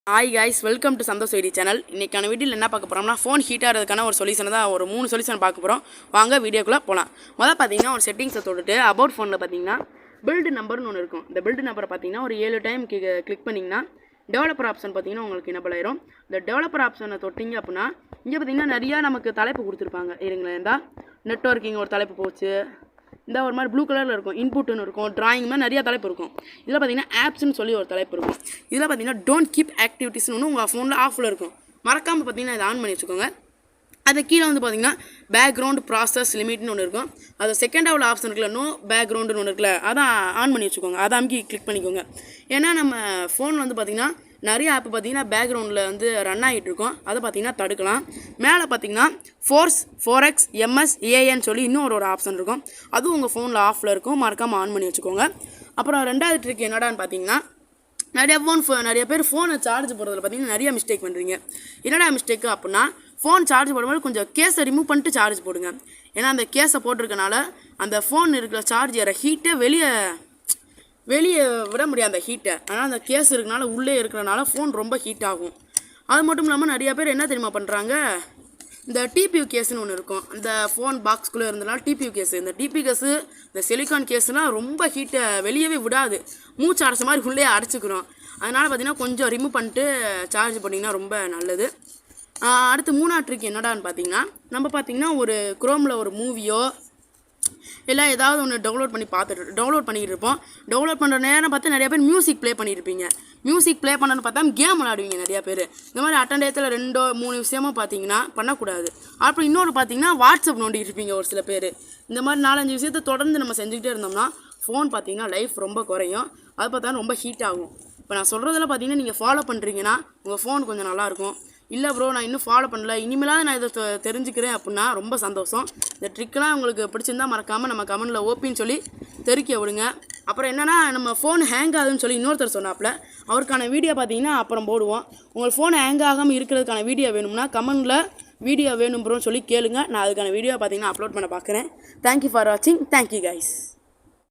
Hi guys, welcome to Santhosh IT channel. இன்றைக்கான வீடியோவில் என்ன பார்க்க போகிறோம்னா, ஃபோன் ஹீட் ஆகிறதுக்கான ஒரு சொல்யூஷனை தான், ஒரு 3 சொல்யூஷன் பார்க்க போகிறோம். வாங்க வீடியோக்குள்ளே போகலாம். முதல்ல பார்த்தீங்கன்னா ஒரு செட்டிங்ஸை தொட்டுட்டு அபவுட் ஃபோனில் பார்த்தீங்கன்னா பில்டு நம்பர்னு ஒன்று இருக்கும். இந்த பில்டு நம்பரை பார்த்தீங்கன்னா ஒரு 7 டைம் கிளிக் பண்ணிங்கன்னா டெவலப்பர் ஆப்ஷன் பார்த்தீங்கன்னா உங்களுக்கு எனபிள் ஆயிரும். இந்த டெவலப்பர் ஆப்ஷனை தொட்டிங்க அப்படின்னா இங்கே பார்த்தீங்கன்னா நிறையா நமக்கு தலைப்பு கொடுத்துருப்பாங்க. இருங்களேன், இருந்தால் நெட்வொர்க்கிங் ஒரு தலைப்பு போச்சு, இந்த ஒரு மாதிரி ப்ளூ கலரில் இருக்கும், இன்புட்னு இருக்கும், டிராயிங் மாதிரி நிறையா தலைப்பு இருக்கும். இதில் பார்த்தீங்கன்னா ஆப்ஸ்ன்னு சொல்லி ஒரு தலைப்பு இருக்கும். இதில் பார்த்தீங்கன்னா டோன்ட் கீப் ஆக்டிவிட்டிஸ்னு ஒன்று உங்கள் ஃபோனில் ஆஃபில் இருக்கும். மறக்காமல் பார்த்தீங்கன்னா இதை ஆன் பண்ணி வச்சுக்கோங்க. அது கீழே வந்து பார்த்தீங்கன்னா பேக்ரவுண்ட் ப்ராசஸ் லிமிட்னு ஒன்று இருக்கும். அது செகண்டாவில் ஆப்ஷன் இருக்குல்ல, நோ பேக்ரவுண்டுன்னு ஒன்று இருக்குல்ல, அதான் ஆன் பண்ணி வச்சுக்கோங்க. அதை அமுக்கி கிளிக் பண்ணிக்கோங்க. ஏன்னா நம்ம ஃபோன் வந்து பார்த்திங்கன்னா நிறைய ஆப் பார்த்தீங்கன்னா பேக்ரவுண்டில் வந்து ரன் ஆகிட்டு இருக்கும். அதை பார்த்தீங்கன்னா தடுக்கலாம். மேலே பார்த்தீங்கன்னா ஃபோர்ஸ் 4x MS AN சொல்லி இன்னும் ஒரு ஆப்ஷன் இருக்கும். அதுவும் உங்கள் ஃபோனில் ஆஃபில் இருக்கும். மறக்காமல் ஆன் பண்ணி வச்சுக்கோங்க. அப்புறம் ரெண்டாவது ட்ரிக் என்னடான்னு பார்த்தீங்கன்னா, நிறைய பேர் ஃபோனை சார்ஜ் போடுறதுல பார்த்தீங்கன்னா நிறைய மிஸ்டேக் பண்ணுறீங்க. என்னடா மிஸ்டேக்கு அப்படின்னா, ஃபோன் சார்ஜ் போடும்போது கொஞ்சம் கேஸை ரிமூவ் பண்ணிட்டு சார்ஜ் போடுங்க. ஏன்னா அந்த கேஸை போட்டிருக்கனால அந்த ஃபோன் இருக்கிற சார்ஜ் ஏற ஹீட்டை வெளியே விட முடியாது அந்த ஹீட்டை. ஆனால் அந்த கேஸ் இருக்கனால உள்ளே இருக்கிறனால ஃபோன் ரொம்ப ஹீட் ஆகும். அது மட்டும் இல்லாமல் நிறையா பேர் என்ன தெரியுமா பண்ணுறாங்க, இந்த டிபியூ கேஸ்ன்னு ஒன்று இருக்கும். இந்த ஃபோன் பாக்ஸ்குள்ளே இருந்தனால டிபியூ கேஸு, இந்த டிபி கேஸு, இந்த சிலிக்கான் கேஸ்லாம் ரொம்ப ஹீட்டை வெளியவே விடாது. மூச்சு அடைச்ச மாதிரி உள்ளே அடைச்சிக்கிறோம். அதனால் பார்த்திங்கன்னா கொஞ்சம் ரிமூவ் பண்ணிட்டு சார்ஜ் பண்ணிங்கன்னா ரொம்ப நல்லது. அடுத்து மூணாவது ட்ரிக் என்னடான்னு பார்த்தீங்கன்னா, நம்ம பார்த்திங்கன்னா ஒரு குரோமில் ஒரு மூவியோ இல்லை ஏதாவது ஒன்று டவுன்லோட் பண்ணிக்கிட்டு இருப்போம். டவுன்லோட் பண்ணுற நேரம் பார்த்து நிறைய பேர் மியூசிக் ப்ளே பண்ணியிருப்பீங்க. மியூசிக் ப்ளே பண்ணணுன்னு பார்த்தா கேம் விளாடுவீங்க நிறையா பேர். இந்த மாதிரி அட்டண்டயத்தில் 2-3 விஷயமா பார்த்தீங்கன்னா பண்ணக்கூடாது. அப்புறம் இன்னொரு பார்த்தீங்கன்னா வாட்ஸ்அப் நோண்டிட்டு இருப்பீங்க ஒரு சில பேர். இந்த மாதிரி 4-5 விஷயத்தை தொடர்ந்து நம்ம செஞ்சுக்கிட்டே இருந்தோம்னா ஃபோன் பார்த்தீங்கன்னா லைஃப் ரொம்ப குறையும். அது பார்த்தா ரொம்ப ஹீட் ஆகும். இப்போ நான் சொல்கிறதில் பார்த்தீங்கன்னா நீங்கள் ஃபாலோ பண்ணுறீங்கன்னா உங்கள் ஃபோன் கொஞ்சம் நல்லாயிருக்கும். இல்லை ப்ரோ, நான் இன்னும் ஃபாலோ பண்ணல, இனிமேலாவது நான் இதை தெரிஞ்சுக்கிறேன் அப்படின்னா ரொம்ப சந்தோஷம். இந்த ட்ரிக்கெலாம் உங்களுக்கு பிடிச்சிருந்தால் மறக்காமல் நம்ம கமெண்ட்டில் ஓபின்னு சொல்லி தெரிவிக்க விடுங்க. அப்புறம் என்னென்னா, நம்ம ஃபோன் ஹேங் ஆகுதுன்னு சொல்லி இன்னொருத்தர் சொன்னாப்புல, அவருக்கான வீடியோ பார்த்தீங்கன்னா அப்புறம் போடுவோம். உங்கள் ஃபோன் ஹேங் ஆகாமல் இருக்கிறதுக்கான வீடியோ வேணும்னா கமெண்ட்டில் வீடியோ வேணும் ப்ரோன்னு சொல்லி கேளுங்க. நான் அதுக்கான வீடியோ பார்த்தீங்கன்னா அப்லோட் பண்ண பார்க்குறேன். தேங்க்யூ ஃபார் வாட்சிங். Thank you guys.